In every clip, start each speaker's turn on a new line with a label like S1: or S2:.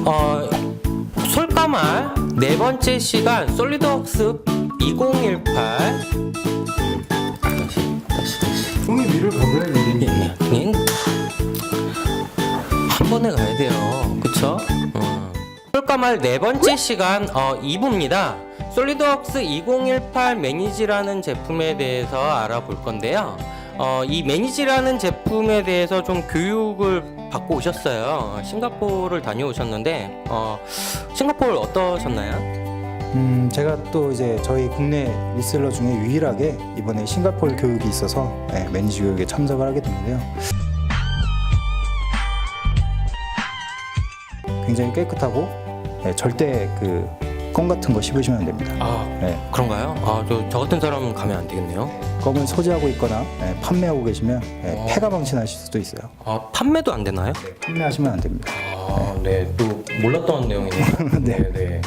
S1: 어, 솔까말 네 번째 시간 솔리드웍스 2018. 다시.
S2: 형이 위를 가봐야 되는데.
S1: 한 번에 가야 돼요. 그쵸? 솔까말 네 번째 시간 2부입니다. 솔리드웍스 2018 매니지라는 제품에 대해서 알아볼 건데요. 이 매니지라는 제품에 대해서 좀 교육을 받고 오셨어요. 싱가포르를 다녀오셨는데 싱가포르 어떠셨나요?
S2: 제가 또 이제 저희 국내 리셀러 중에 유일하게 이번에 싱가포르 교육이 있어서 매니지 교육에 참석을 하게 됐는데요. 굉장히 깨끗하고 절대 껌 같은 거 씹으시면 안 됩니다.
S1: 그런가요? 저 같은 사람은 가면 안 되겠네요.
S2: 껌을 소지하고 있거나 판매하고 계시면 폐가 방치하실 수도 있어요.
S1: 판매도 안 되나요?
S2: 판매하시면 안 됩니다.
S1: 네, 또 몰랐던 내용이네요. 네.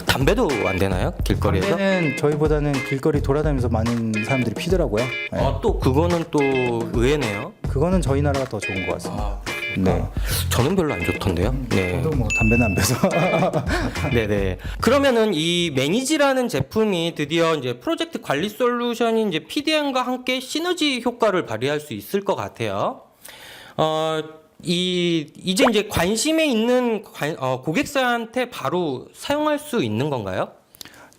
S1: 담배도 안 되나요? 길거리에서?
S2: 담배는 저희보다는 길거리 돌아다니면서 많은 사람들이 피더라고요.
S1: 또 그거는 또 의외네요.
S2: 그거는 저희 나라가 더 좋은 것 같습니다. 네.
S1: 저는 별로 안 좋던데요. 네.
S2: 저도 뭐 담배는 안 펴서.
S1: 네네. 그러면은 이 매니지라는 제품이 드디어 이제 프로젝트 관리 솔루션이 이제 PDM과 함께 시너지 효과를 발휘할 수 있을 것 같아요. 이제 관심에 있는 고객사한테 바로 사용할 수 있는 건가요?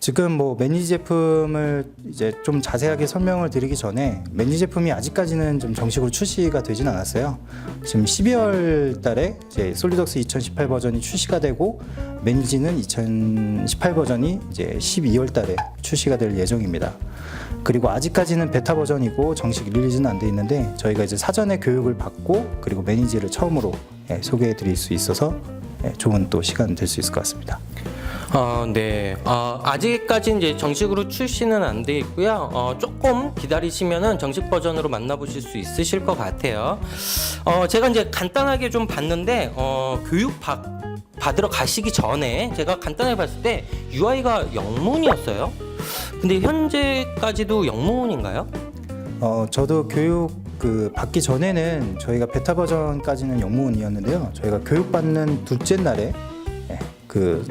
S2: 지금 뭐 매니지 제품을 이제 좀 자세하게 설명을 드리기 전에 매니지 제품이 아직까지는 좀 정식으로 출시가 되진 않았어요. 지금 12월 달에 이제 솔리드웍스 2018 버전이 출시가 되고 매니지는 2018 버전이 이제 12월 달에 출시가 될 예정입니다. 그리고 아직까지는 베타 버전이고 정식 릴리즈는 안 돼 있는데 저희가 이제 사전에 교육을 받고 그리고 매니지를 처음으로 소개해 드릴 수 있어서 좋은 또 시간 될 수 있을 것 같습니다.
S1: 네. 아직까지 이제 정식으로 출시는 안 돼 있고요. 조금 기다리시면은 정식 버전으로 만나보실 수 있으실 것 같아요. 제가 이제 간단하게 좀 봤는데, 교육 받으러 가시기 전에 제가 간단하게 봤을 때 UI가 영문이었어요. 근데 현재까지도 영문인가요?
S2: 저도 교육 받기 전에는 저희가 베타 버전까지는 영문이었는데요. 저희가 교육받는 둘째 날에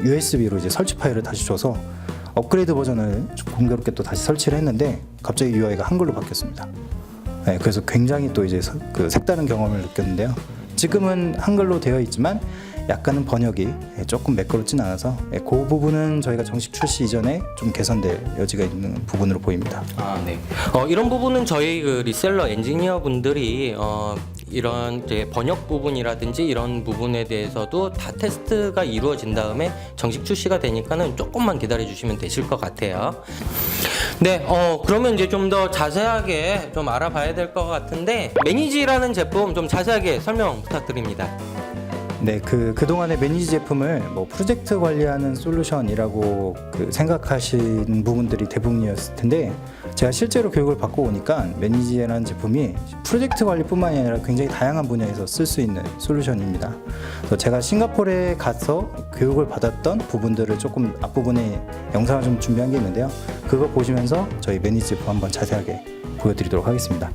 S2: USB로 이제 설치 파일을 다시 줘서 업그레이드 버전을 공교롭게 또 다시 설치를 했는데 갑자기 UI가 한글로 바뀌었습니다. 그래서 굉장히 또 이제 색다른 경험을 느꼈는데요. 지금은 한글로 되어 있지만 약간은 번역이 조금 매끄럽진 않아서 그 부분은 저희가 정식 출시 이전에 좀 개선될 여지가 있는 부분으로 보입니다.
S1: 네. 이런 부분은 저희 리셀러 엔지니어 분들이 이런 이제 번역 부분이라든지 이런 부분에 대해서도 다 테스트가 이루어진 다음에 정식 출시가 되니까는 조금만 기다려 주시면 되실 것 같아요. 네, 그러면 이제 좀 더 자세하게 좀 알아봐야 될 것 같은데 매니지라는 제품 좀 자세하게 설명 부탁드립니다.
S2: 네, 그동안의 매니지 제품을 뭐 프로젝트 관리하는 솔루션이라고 생각하시는 부분들이 대부분이었을 텐데 제가 실제로 교육을 받고 오니까 매니지라는 제품이 프로젝트 관리뿐만이 아니라 굉장히 다양한 분야에서 쓸 수 있는 솔루션입니다. 그래서 제가 싱가포르에 가서 교육을 받았던 부분들을 조금 앞부분에 영상을 좀 준비한 게 있는데요. 그거 보시면서 저희 매니지 제품 한번 자세하게 보여드리도록 하겠습니다.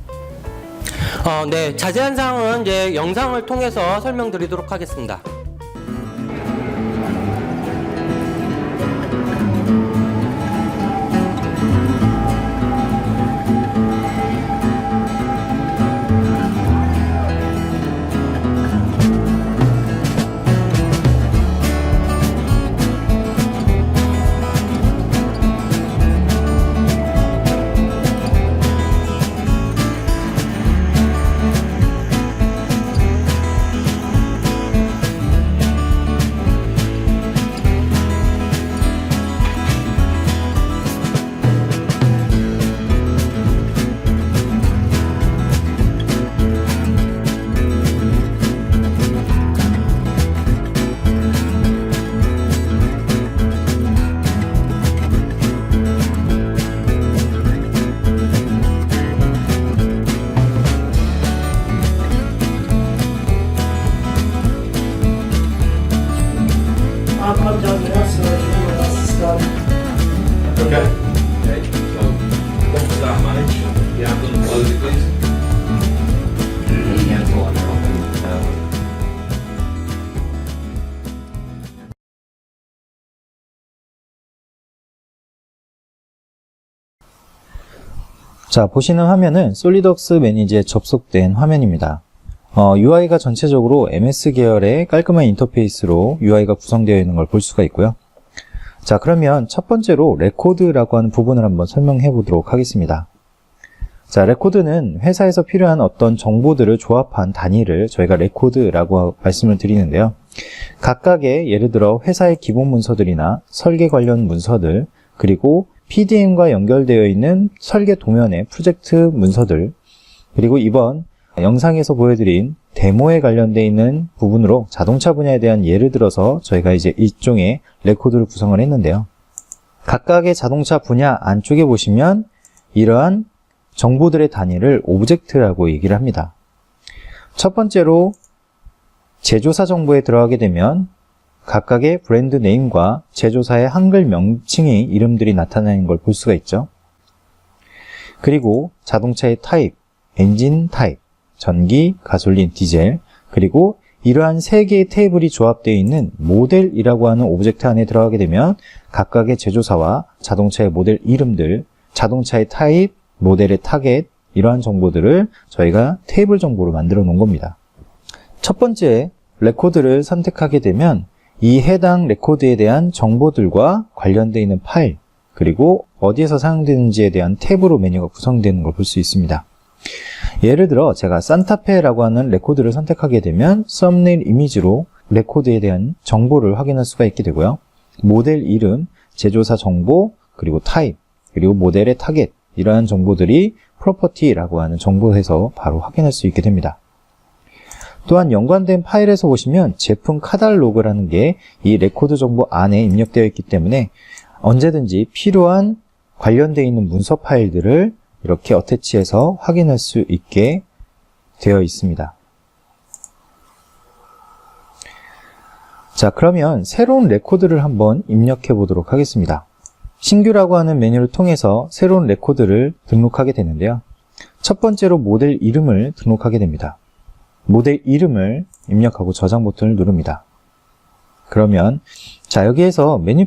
S1: 네, 자세한 사항은 이제 영상을 통해서 설명드리도록 하겠습니다.
S3: I'm done now, so let's start.
S4: Okay. Okay. So, what was that manage? Yeah, I'm going to close it, please.
S2: 자, 보시는 화면은 솔리드웍스 매니지에 접속된 화면입니다. UI가 전체적으로 MS 계열의 깔끔한 인터페이스로 UI가 구성되어 있는 걸 볼 수가 있고요. 자, 그러면 첫 번째로 레코드라고 하는 부분을 한번 설명해 보도록 하겠습니다. 자, 레코드는 회사에서 필요한 어떤 정보들을 조합한 단위를 저희가 레코드라고 말씀을 드리는데요. 각각의 예를 들어 회사의 기본 문서들이나 설계 관련 문서들, 그리고 PDM과 연결되어 있는 설계 도면의 프로젝트 문서들, 그리고 이번 영상에서 보여드린 데모에 관련되어 있는 부분으로 자동차 분야에 대한 예를 들어서 저희가 이제 일종의 레코드를 구성을 했는데요. 각각의 자동차 분야 안쪽에 보시면 이러한 정보들의 단위를 오브젝트라고 얘기를 합니다. 첫 번째로 제조사 정보에 들어가게 되면 각각의 브랜드 네임과 제조사의 한글 명칭의 이름들이 나타나는 걸 볼 수가 있죠. 그리고 자동차의 타입, 엔진 타입, 전기, 가솔린, 디젤, 그리고 이러한 세 개의 테이블이 조합되어 있는 모델이라고 하는 오브젝트 안에 들어가게 되면 각각의 제조사와 자동차의 모델 이름들, 자동차의 타입, 모델의 타겟, 이러한 정보들을 저희가 테이블 정보로 만들어 놓은 겁니다. 첫 번째 레코드를 선택하게 되면 이 해당 레코드에 대한 정보들과 관련되어 있는 파일, 그리고 어디에서 사용되는지에 대한 탭으로 메뉴가 구성되는 걸 볼 수 있습니다. 예를 들어 제가 산타페라고 하는 레코드를 선택하게 되면 썸네일 이미지로 레코드에 대한 정보를 확인할 수가 있게 되고요. 모델 이름, 제조사 정보, 그리고 타입, 그리고 모델의 타겟, 이러한 정보들이 프로퍼티라고 하는 정보에서 바로 확인할 수 있게 됩니다. 또한 연관된 파일에서 보시면 제품 카탈로그라는 게 이 레코드 정보 안에 입력되어 있기 때문에 언제든지 필요한 관련되어 있는 문서 파일들을 이렇게 어태치해서 확인할 수 있게 되어 있습니다. 자, 그러면 새로운 레코드를 한번 입력해 보도록 하겠습니다. 신규라고 하는 메뉴를 통해서 새로운 레코드를 등록하게 되는데요. 첫 번째로 모델 이름을 등록하게 됩니다. 모델 이름을 입력하고 저장 버튼을 누릅니다. 그러면 자, 여기에서 메뉴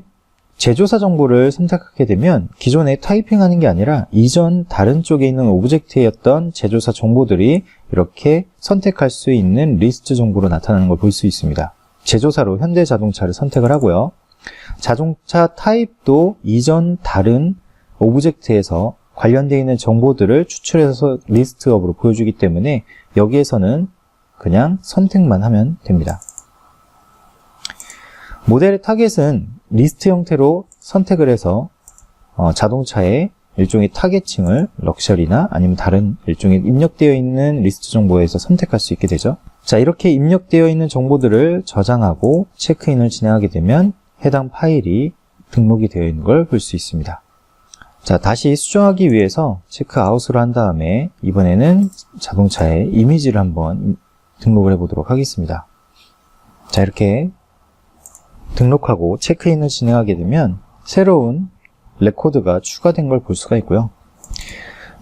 S2: 제조사 정보를 선택하게 되면 기존에 타이핑하는 게 아니라 이전 다른 쪽에 있는 오브젝트였던 제조사 정보들이 이렇게 선택할 수 있는 리스트 정보로 나타나는 걸 볼 수 있습니다. 제조사로 현대자동차를 선택을 하고요. 자동차 타입도 이전 다른 오브젝트에서 관련되어 있는 정보들을 추출해서 리스트업으로 보여주기 때문에 여기에서는 그냥 선택만 하면 됩니다. 모델의 타겟은 리스트 형태로 선택을 해서 자동차의 일종의 타겟층을 럭셔리나 아니면 다른 일종의 입력되어 있는 리스트 정보에서 선택할 수 있게 되죠. 자, 이렇게 입력되어 있는 정보들을 저장하고 체크인을 진행하게 되면 해당 파일이 등록이 되어 있는 걸 볼 수 있습니다. 자, 다시 수정하기 위해서 체크아웃을 한 다음에 이번에는 자동차의 이미지를 한번 등록을 해 보도록 하겠습니다. 자, 이렇게 등록하고 체크인을 진행하게 되면 새로운 레코드가 추가된 걸 볼 수가 있고요.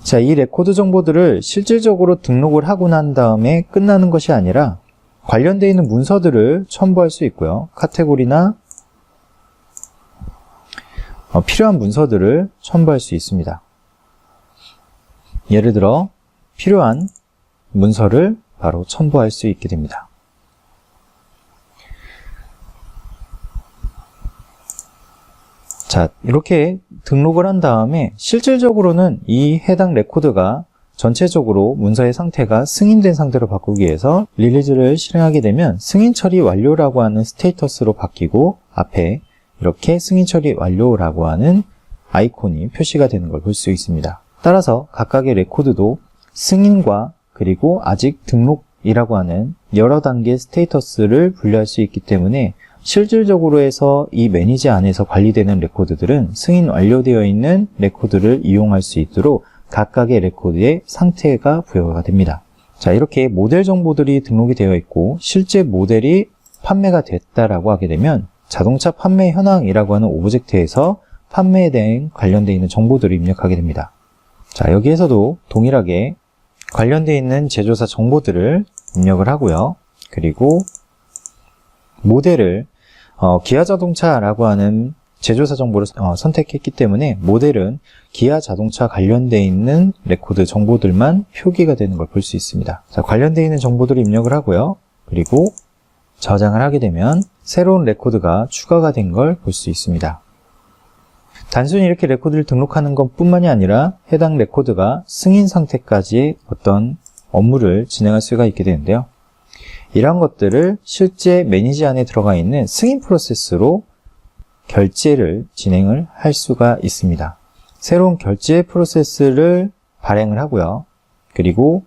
S2: 자, 이 레코드 정보들을 실질적으로 등록을 하고 난 다음에 끝나는 것이 아니라 관련되어 있는 문서들을 첨부할 수 있고요. 카테고리나 필요한 문서들을 첨부할 수 있습니다. 예를 들어 필요한 문서를 바로 첨부할 수 있게 됩니다. 자, 이렇게 등록을 한 다음에 실질적으로는 이 해당 레코드가 전체적으로 문서의 상태가 승인된 상태로 바꾸기 위해서 릴리즈를 실행하게 되면 승인 처리 완료라고 하는 스테이터스로 바뀌고 앞에 이렇게 승인 처리 완료라고 하는 아이콘이 표시가 되는 걸 볼 수 있습니다. 따라서 각각의 레코드도 승인과 그리고 아직 등록이라고 하는 여러 단계의 스테이터스를 분류할 수 있기 때문에 실질적으로 해서 이 매니저 안에서 관리되는 레코드들은 승인 완료되어 있는 레코드를 이용할 수 있도록 각각의 레코드의 상태가 부여가 됩니다. 자, 이렇게 모델 정보들이 등록이 되어 있고 실제 모델이 판매가 됐다라고 하게 되면 자동차 판매 현황이라고 하는 오브젝트에서 판매에 대한 관련되어 있는 정보들을 입력하게 됩니다. 자, 여기에서도 동일하게 관련되어 있는 제조사 정보들을 입력을 하고요. 그리고 모델을 기아자동차라고 하는 제조사 정보를 선택했기 때문에 모델은 기아 자동차 관련되어 있는 레코드 정보들만 표기가 되는 걸 볼 수 있습니다. 자, 관련되어 있는 정보들을 입력을 하고요. 그리고 저장을 하게 되면 새로운 레코드가 추가가 된 걸 볼 수 있습니다. 단순히 이렇게 레코드를 등록하는 것 뿐만이 아니라 해당 레코드가 승인 상태까지 어떤 업무를 진행할 수가 있게 되는데요. 이러한 것들을 실제 매니지 안에 들어가 있는 승인 프로세스로 결제를 진행을 할 수가 있습니다. 새로운 결제 프로세스를 발행을 하고요. 그리고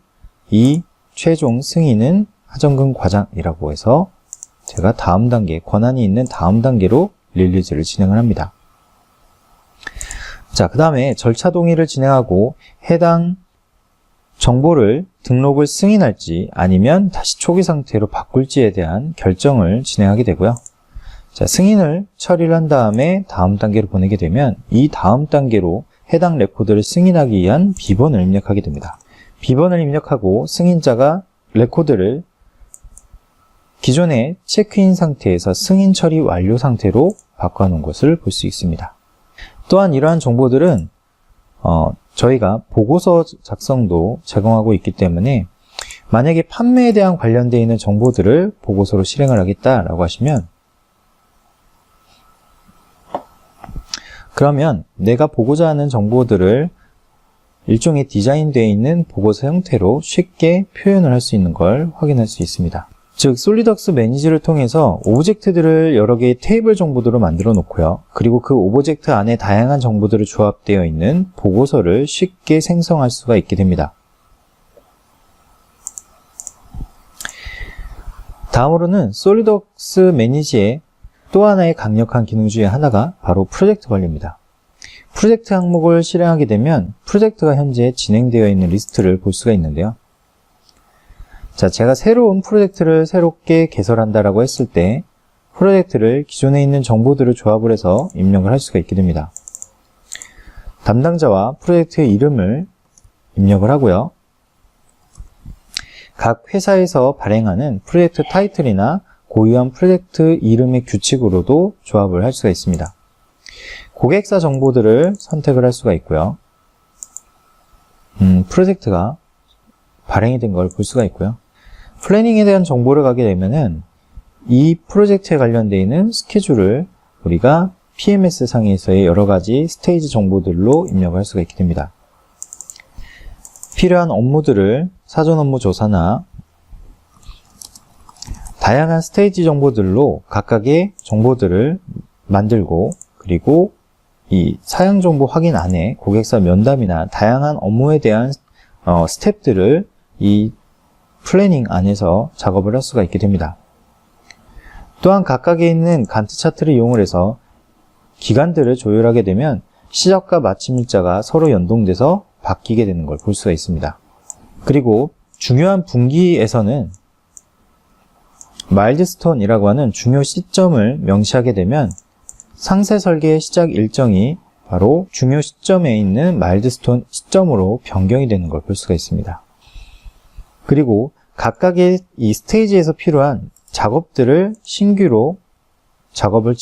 S2: 이 최종 승인은 하정근 과장이라고 해서 제가 다음 단계, 권한이 있는 다음 단계로 릴리즈를 진행을 합니다. 자, 그 다음에 절차 동의를 진행하고 해당 정보를 등록을 승인할지 아니면 다시 초기 상태로 바꿀지에 대한 결정을 진행하게 되고요. 자, 승인을 처리를 한 다음에 다음 단계로 보내게 되면 이 다음 단계로 해당 레코드를 승인하기 위한 비번을 입력하게 됩니다. 비번을 입력하고 승인자가 레코드를 기존의 체크인 상태에서 승인 처리 완료 상태로 바꿔놓은 것을 볼 수 있습니다. 또한 이러한 정보들은 저희가 보고서 작성도 제공하고 있기 때문에 만약에 판매에 대한 관련되어 있는 정보들을 보고서로 실행을 하겠다라고 하시면 그러면 내가 보고자 하는 정보들을 일종의 디자인되어 있는 보고서 형태로 쉽게 표현을 할 수 있는 걸 확인할 수 있습니다. 즉, 솔리덕스 매니지를 통해서 오브젝트들을 여러 개의 테이블 정보들로 만들어 놓고요. 그리고 그 오브젝트 안에 다양한 정보들이 조합되어 있는 보고서를 쉽게 생성할 수가 있게 됩니다. 다음으로는 솔리덕스 매니지의 또 하나의 강력한 기능 중에 하나가 바로 프로젝트 관리입니다. 프로젝트 항목을 실행하게 되면 프로젝트가 현재 진행되어 있는 리스트를 볼 수가 있는데요. 자, 제가 새로운 프로젝트를 새롭게 개설한다라고 했을 때 프로젝트를 기존에 있는 정보들을 조합을 해서 입력을 할 수가 있게 됩니다. 담당자와 프로젝트의 이름을 입력을 하고요. 각 회사에서 발행하는 프로젝트 타이틀이나 고유한 프로젝트 이름의 규칙으로도 조합을 할 수가 있습니다. 고객사 정보들을 선택을 할 수가 있고요. 프로젝트가 발행이 된 걸 볼 수가 있고요. 플래닝에 대한 정보를 가게 되면은 이 프로젝트에 관련되어 있는 스케줄을 우리가 PMS 상에서의 여러 가지 스테이지 정보들로 입력을 할 수가 있게 됩니다. 필요한 업무들을 사전 업무 조사나 다양한 스테이지 정보들로 각각의 정보들을 만들고 그리고 이 사양 정보 확인 안에 고객사 면담이나 다양한 업무에 대한 스텝들을 이 플래닝 안에서 작업을 할 수가 있게 됩니다. 또한 각각에 있는 간트 차트를 이용을 해서 기간들을 조율하게 되면 시작과 마침 일자가 서로 연동돼서 바뀌게 되는 걸 볼 수가 있습니다. 그리고 중요한 분기에서는 마일드스톤이라고 하는 중요 시점을 명시하게 되면 상세 설계의 시작 일정이 바로 중요 시점에 있는 마일드스톤 시점으로 변경이 되는 걸 볼 수가 있습니다. 그리고 각각의 이 스테이지에서 필요한 작업들을 신규로 작업을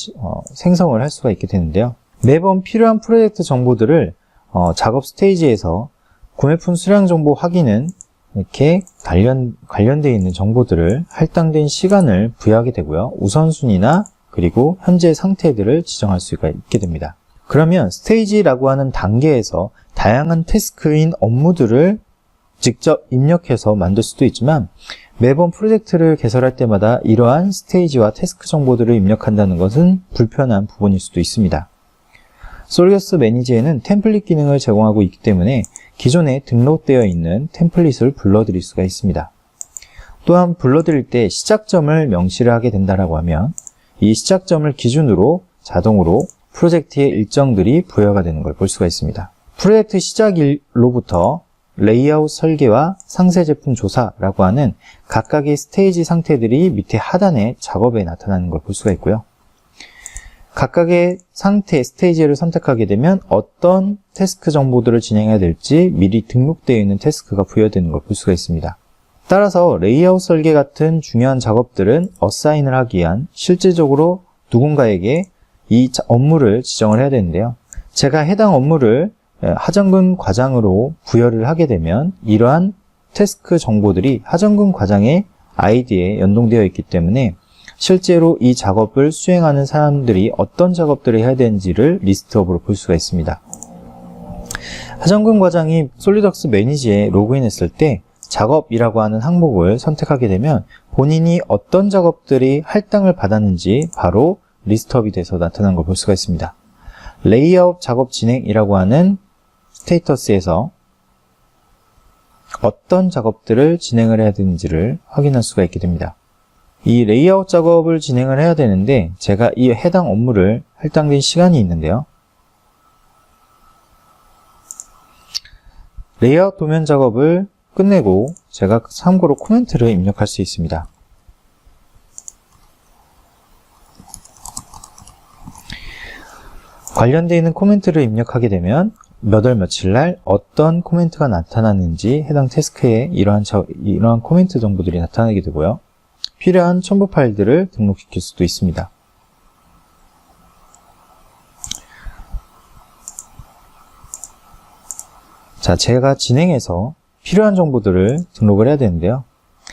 S2: 생성을 할 수가 있게 되는데요. 매번 필요한 프로젝트 정보들을 작업 스테이지에서 구매품 수량 정보 확인은 이렇게 관련되어 있는 정보들을 할당된 시간을 부여하게 되고요. 우선순위나 그리고 현재 상태들을 지정할 수가 있게 됩니다. 그러면 스테이지라고 하는 단계에서 다양한 태스크인 업무들을 직접 입력해서 만들 수도 있지만 매번 프로젝트를 개설할 때마다 이러한 스테이지와 태스크 정보들을 입력한다는 것은 불편한 부분일 수도 있습니다. 솔리덕스 매니지에는 템플릿 기능을 제공하고 있기 때문에 기존에 등록되어 있는 템플릿을 불러드릴 수가 있습니다. 또한 불러드릴 때 시작점을 명시를 하게 된다고 하면 이 시작점을 기준으로 자동으로 프로젝트의 일정들이 부여가 되는 걸 볼 수가 있습니다. 프로젝트 시작일로부터 레이아웃 설계와 상세 제품 조사라고 하는 각각의 스테이지 상태들이 밑에 하단에 작업에 나타나는 걸 볼 수가 있고요. 각각의 상태, 스테이지를 선택하게 되면 어떤 태스크 정보들을 진행해야 될지 미리 등록되어 있는 태스크가 부여되는 걸 볼 수가 있습니다. 따라서 레이아웃 설계 같은 중요한 작업들은 어사인을 하기 위한 실질적으로 누군가에게
S5: 이 업무를 지정을 해야 되는데요. 제가 해당 업무를 하정근 과장으로 부여를 하게 되면 이러한 태스크 정보들이 하정근 과장의 아이디에 연동되어 있기 때문에 실제로 이 작업을 수행하는 사람들이 어떤 작업들을 해야 되는지를 리스트업으로 볼 수가 있습니다. 하정근 과장이 솔리덕스 매니지에 로그인했을 때 작업이라고 하는 항목을 선택하게 되면 본인이 어떤 작업들이 할당을 받았는지 바로 리스트업이 돼서 나타난 걸 볼 수가 있습니다. 레이아웃 작업 진행이라고 하는 스테이터스에서 어떤 작업들을 진행을 해야 되는지를 확인할 수가 있게 됩니다. 이 레이아웃 작업을 진행을 해야 되는데 제가 이 해당 업무를 할당된 시간이 있는데요. 레이아웃 도면 작업을 끝내고 제가 참고로 코멘트를 입력할 수 있습니다. 관련되어 있는 코멘트를 입력하게 되면 몇 월 며칠 날 어떤 코멘트가 나타났는지 해당 태스크에 이러한 코멘트 정보들이 나타나게 되고요. 필요한 첨부 파일들을 등록시킬 수도 있습니다. 자, 제가 진행해서 필요한 정보들을 등록을 해야 되는데요.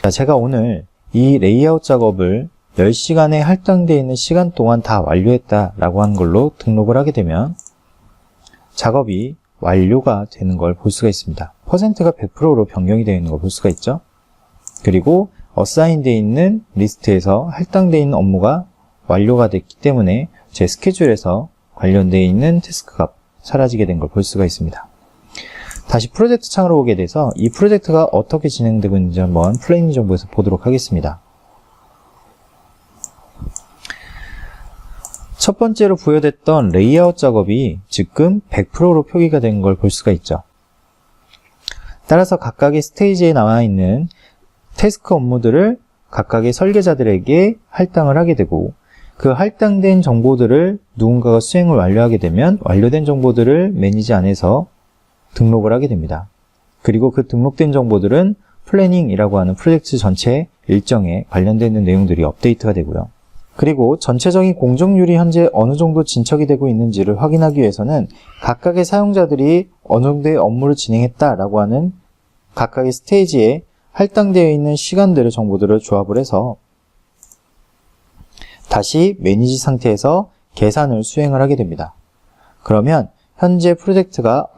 S5: 자, 제가 오늘 이 레이아웃 작업을 10시간에 할당되어 있는 시간 동안 다 완료했다라고 하는 걸로 등록을 하게 되면 작업이 완료가 되는 걸 볼 수가 있습니다. 퍼센트가 100%로 변경이 되어 있는 걸 볼 수가 있죠. 그리고 어사인되어 있는 리스트에서 할당되어 있는 업무가 완료가 됐기 때문에 제 스케줄에서 관련되어 있는 태스크가 사라지게 된 걸 볼 수가 있습니다. 다시 프로젝트 창으로 오게 돼서 이 프로젝트가 어떻게 진행되고 있는지 한번 플레이닝 정보에서 보도록 하겠습니다. 첫 번째로 부여됐던 레이아웃 작업이 지금 100%로 표기가 된 걸 볼 수가 있죠. 따라서 각각의 스테이지에 나와 있는 태스크 업무들을 각각의 설계자들에게 할당을 하게 되고 그 할당된 정보들을 누군가가 수행을 완료하게 되면 완료된 정보들을 매니지 안에서 등록을 하게 됩니다. 그리고 그 등록된 정보들은 플래닝이라고 하는 프로젝트 전체 일정에 관련되는 내용들이 업데이트가 되고요. 그리고 전체적인 공정률이 현재 어느 정도 진척이 되고 있는지를 확인하기 위해서는 각각의 사용자들이 어느 정도의 업무를 진행했다라고 하는 각각의 스테이지에 할당되어 있는 시간들의 정보들을 조합을 해서 다시 매니지 상태에서 계산을 수행을 하게 됩니다. 그러면 현재 프로젝트가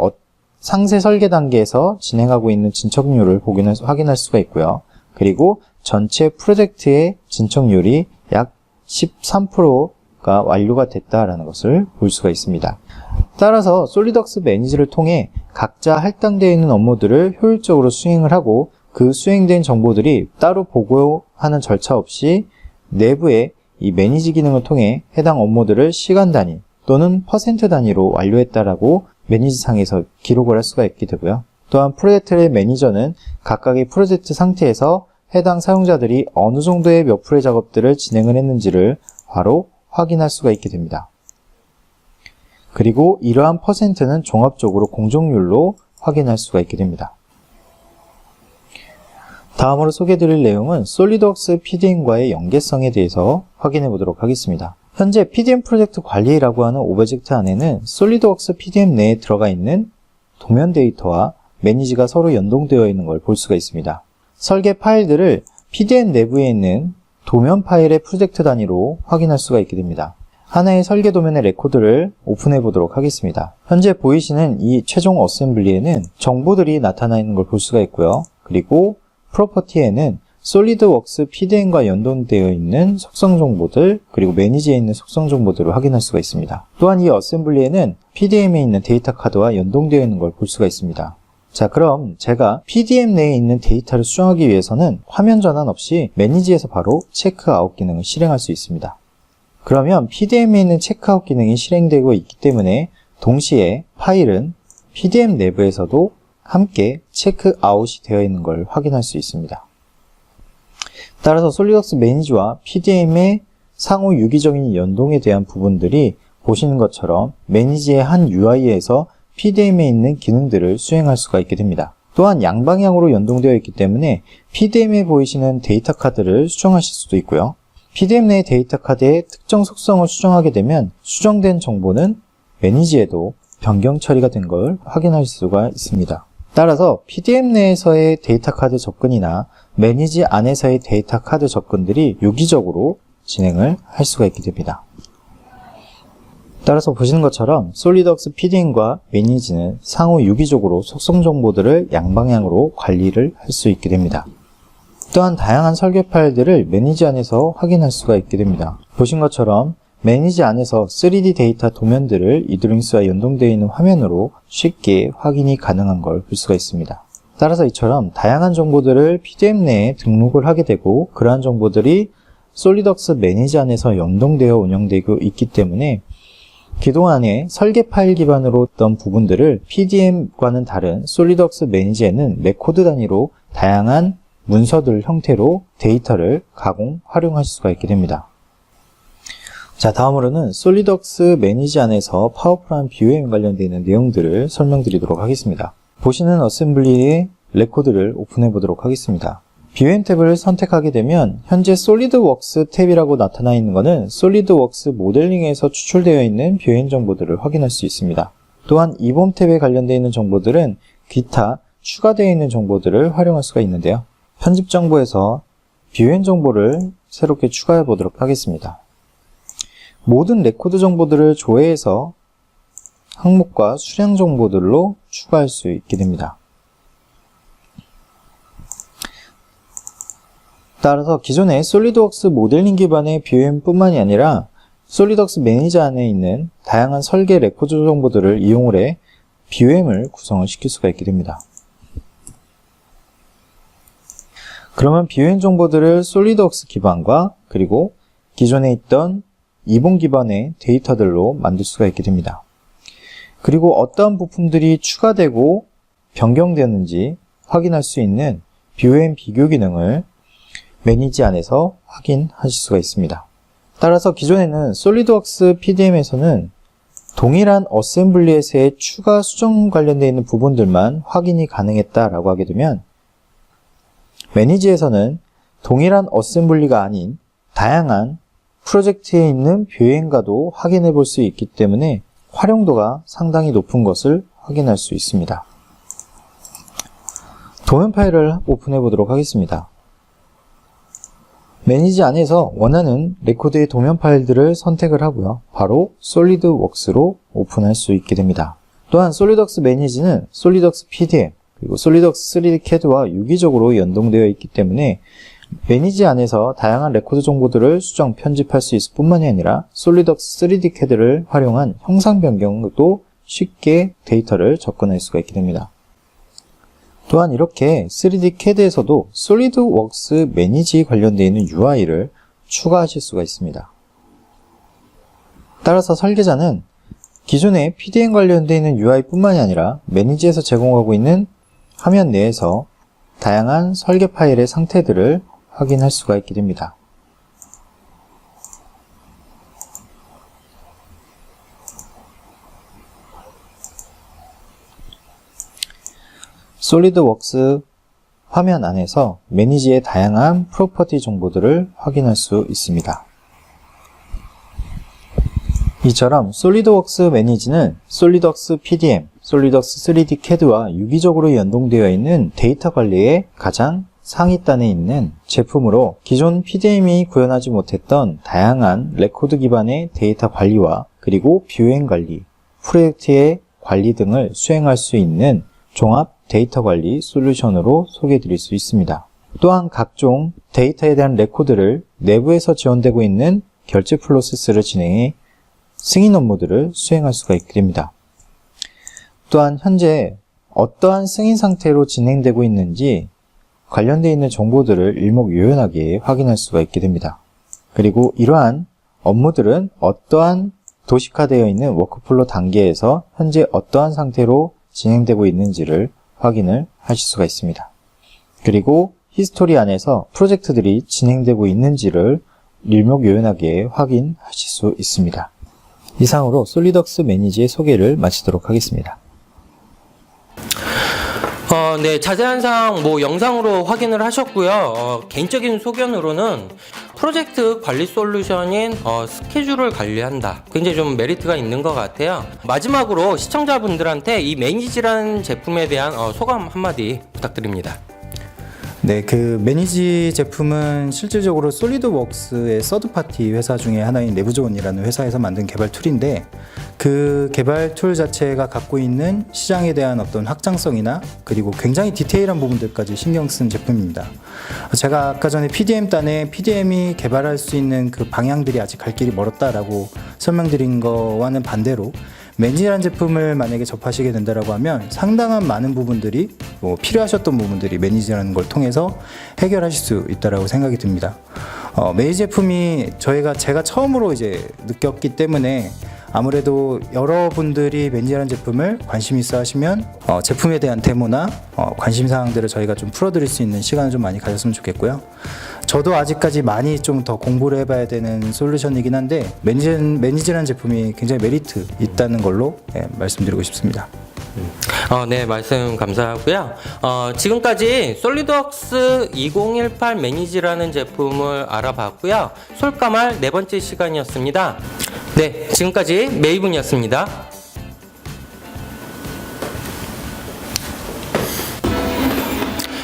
S5: 상세 설계 단계에서 진행하고 있는 진척률을 확인할 수가 있고요. 그리고 전체 프로젝트의 진척률이 약 13%가 완료가 됐다라는 것을 볼 수가 있습니다. 따라서 솔리덕스 매니지를 통해 각자 할당되어 있는 업무들을 효율적으로 수행을 하고 그 수행된 정보들이 따로 보고하는 절차 없이 내부의 이 매니지 기능을 통해 해당 업무들을 시간 단위 또는 퍼센트 단위로 완료했다라고 매니지상에서 기록을 할 수가 있게 되고요. 또한 프로젝트의 매니저는 각각의 프로젝트 상태에서 해당 사용자들이 어느 정도의 몇 프로의 작업들을 진행을 했는지를 바로 확인할 수가 있게 됩니다. 그리고 이러한 퍼센트는 종합적으로 공정률로 확인할 수가 있게 됩니다. 다음으로 소개해드릴 내용은 솔리드웍스 PDM과의 연계성에 대해서 확인해 보도록 하겠습니다. 현재 PDM 프로젝트 관리라고 하는 오브젝트 안에는 솔리드웍스 PDM 내에 들어가 있는 도면 데이터와 매니지가 서로 연동되어 있는 걸 볼 수가 있습니다. 설계 파일들을 PDM 내부에 있는 도면 파일의 프로젝트 단위로 확인할 수가 있게 됩니다. 하나의 설계 도면의 레코드를 오픈해 보도록 하겠습니다. 현재 보이시는 이 최종 어셈블리에는 정보들이 나타나 있는 걸 볼 수가 있고요. 그리고 프로퍼티에는 솔리드웍스 PDM과 연동되어 있는 속성 정보들, 그리고 매니지에 있는 속성 정보들을 확인할 수가 있습니다. 또한 이 어셈블리에는 PDM에 있는 데이터 카드와 연동되어 있는 걸 볼 수가 있습니다. 자, 그럼 제가 PDM 내에 있는 데이터를 수정하기 위해서는 화면 전환 없이 매니지에서 바로 체크아웃 기능을 실행할 수 있습니다. 그러면 PDM에 있는 체크아웃 기능이 실행되고 있기 때문에 동시에 파일은 PDM 내부에서도 함께 체크아웃이 되어 있는 걸 확인할 수 있습니다. 따라서 솔리드웍스 매니지와 PDM의 상호 유기적인 연동에 대한 부분들이 보시는 것처럼 매니지의 한 UI에서 PDM에 있는 기능들을 수행할 수가 있게 됩니다. 또한 양방향으로 연동되어 있기 때문에 PDM에 보이시는 데이터 카드를 수정하실 수도 있고요. PDM 내 데이터 카드의 특정 속성을 수정하게 되면 수정된 정보는 매니지에도 변경 처리가 된 걸 확인할 수가 있습니다. 따라서 PDM 내에서의 데이터 카드 접근이나 매니지 안에서의 데이터 카드 접근들이 유기적으로 진행을 할 수가 있게 됩니다. 따라서 보시는 것처럼 솔리드웍스 PDM과 매니지는 상호 유기적으로 속성 정보들을 양방향으로 관리를 할 수 있게 됩니다. 또한 다양한 설계 파일들을 매니지 안에서 확인할 수가 있게 됩니다. 보신 것처럼 매니지 안에서 3D 데이터 도면들을 이드링스와 연동되어 있는 화면으로 쉽게 확인이 가능한 걸 볼 수가 있습니다. 따라서 이처럼 다양한 정보들을 PDM 내에 등록을 하게 되고 그러한 정보들이 솔리드웍스 매니지 안에서 연동되어 운영되고 있기 때문에 그동안의 설계 파일 기반으로 했던 부분들을 PDM과는 다른 솔리드웍스 매니지에는 레코드 단위로 다양한 문서들 형태로 데이터를 가공, 활용하실 수가 있게 됩니다. 자, 다음으로는 솔리드웍스 매니지 안에서 파워풀한 BOM 관련되어 있는 내용들을 설명드리도록 하겠습니다. 보시는 어셈블리의 레코드를 오픈해 보도록 하겠습니다. BOM 탭을 선택하게 되면 현재 솔리드웍스 탭이라고 나타나 있는 것은 솔리드웍스 모델링에서 추출되어 있는 BOM 정보들을 확인할 수 있습니다. 또한 이봄 탭에 관련되어 있는 정보들은 기타 추가되어 있는 정보들을 활용할 수가 있는데요. 편집 정보에서 BOM 정보를 새롭게 추가해 보도록 하겠습니다. 모든 레코드 정보들을 조회해서 항목과 수량 정보들로 추가할 수 있게 됩니다. 따라서 기존의 솔리드웍스 모델링 기반의 BOM 뿐만이 아니라 솔리드웍스 매니저 안에 있는 다양한 설계 레코드 정보들을 이용을 해 BOM을 구성을 시킬 수가 있게 됩니다. 그러면 BOM 정보들을 솔리드웍스 기반과 그리고 기존에 있던 이본 기반의 데이터들로 만들 수가 있게 됩니다. 그리고 어떠한 부품들이 추가되고 변경되는지 확인할 수 있는 BOM 비교 기능을 매니지 안에서 확인하실 수가 있습니다. 따라서 기존에는 솔리드웍스 PDM에서는 동일한 어셈블리에서의 추가 수정 관련되어 있는 부분들만 확인이 가능했다라고 하게 되면 매니지에서는 동일한 어셈블리가 아닌 다양한 프로젝트에 있는 BOM과도 확인해 볼 수 있기 때문에 활용도가 상당히 높은 것을 확인할 수 있습니다. 도면 파일을 오픈해 보도록 하겠습니다. 매니지 안에서 원하는 레코드의 도면 파일들을 선택을 하고요. 바로 솔리드웍스로 오픈할 수 있게 됩니다. 또한 솔리드웍스 매니지는 솔리드웍스 PDM 그리고 솔리드웍스 3D CAD와 유기적으로 연동되어 있기 때문에 매니지 안에서 다양한 레코드 정보들을 수정, 편집할 수 있을 뿐만이 아니라 솔리드웍스 3D CAD를 활용한 형상 변경도 쉽게 데이터를 접근할 수가 있게 됩니다. 또한 이렇게 3D CAD에서도 솔리드웍스 매니지 관련되어 있는 UI를 추가하실 수가 있습니다. 따라서 설계자는 기존의 PDM 관련되어 있는 UI 뿐만이 아니라 매니지에서 제공하고 있는 화면 내에서 다양한 설계 파일의 상태들을 확인할 수가 있게 됩니다. 솔리드웍스 화면 안에서 매니지의 다양한 프로퍼티 정보들을 확인할 수 있습니다. 이처럼 솔리드웍스 매니지는 솔리드웍스 PDM, 솔리드웍스 3D CAD와 유기적으로 연동되어 있는 데이터 관리의 가장 상위단에 있는 제품으로 기존 PDM이 구현하지 못했던 다양한 레코드 기반의 데이터 관리와 그리고 BOM 관리, 프로젝트의 관리 등을 수행할 수 있는 종합 데이터 관리 솔루션으로 소개해 드릴 수 있습니다. 또한 각종 데이터에 대한 레코드를 내부에서 지원되고 있는 결제 프로세스를 진행해 승인 업무들을 수행할 수가 있게 됩니다. 또한 현재 어떠한 승인 상태로 진행되고 있는지 관련되어 있는 정보들을 일목요연하게 확인할 수가 있게 됩니다. 그리고 이러한 업무들은 어떠한 도식화되어 있는 워크플로 단계에서 현재 어떠한 상태로 진행되고 있는지를 확인을 하실 수가 있습니다. 그리고 히스토리 안에서 프로젝트들이 진행되고 있는지를 일목요연하게 확인하실 수 있습니다. 이상으로 솔리드웍스 매니지의 소개를 마치도록 하겠습니다.
S1: 네, 자세한 사항 뭐 영상으로 확인을 하셨고요. 개인적인 소견으로는 프로젝트 관리 솔루션인 스케줄을 관리한다. 굉장히 좀 메리트가 있는 것 같아요. 마지막으로 시청자분들한테 이 매니지라는 제품에 대한 소감 한마디 부탁드립니다.
S2: 네, 그 매니지 제품은 실질적으로 솔리드웍스의 서드파티 회사 중에 하나인 내부조언이라는 회사에서 만든 개발 툴인데, 그 개발 툴 자체가 갖고 있는 시장에 대한 어떤 확장성이나 그리고 굉장히 디테일한 부분들까지 신경 쓴 제품입니다. 제가 아까 전에 PDM단에 PDM이 개발할 수 있는 그 방향들이 아직 갈 길이 멀었다라고 설명드린 거와는 반대로, 매니지라는 제품을 만약에 접하시게 된다라고 하면 상당한 많은 부분들이 필요하셨던 부분들이 매니지라는 걸 통해서 해결하실 수 있다라고 생각이 듭니다. 매니지 제품이 제가 처음으로 이제 느꼈기 때문에 아무래도 여러분들이 매니지라는 제품을 관심 있어 하시면 제품에 대한 데모나 관심 사항들을 저희가 좀 풀어드릴 수 있는 시간을 좀 많이 가졌으면 좋겠고요. 저도 아직까지 많이 좀 더 공부를 해봐야 되는 솔루션이긴 한데, 매니지라는 제품이 굉장히 메리트 있다는 걸로 말씀드리고 싶습니다.
S1: 네, 말씀 감사하고요. 지금까지 솔리드웍스 2018 매니지라는 제품을 알아봤고요. 솔까말 네 번째 시간이었습니다. 네, 지금까지 메이븐이었습니다.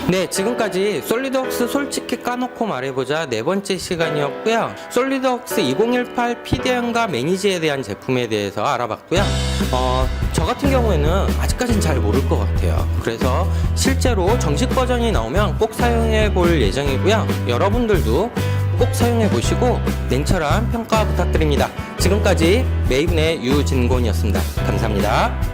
S1: 네, 지금까지 솔리드웍스 솔직히 까놓고 말해보자 네 번째 시간이었고요. 솔리드웍스 2018 PDM과 매니지에 대한 제품에 대해서 알아봤고요. 저 같은 경우에는 아직까지는 잘 모를 것 같아요. 그래서 실제로 정식 버전이 나오면 꼭 사용해 볼 예정이고요. 여러분들도 꼭 사용해 보시고 냉철한 평가 부탁드립니다. 지금까지 메이븐의 유진곤이었습니다. 감사합니다.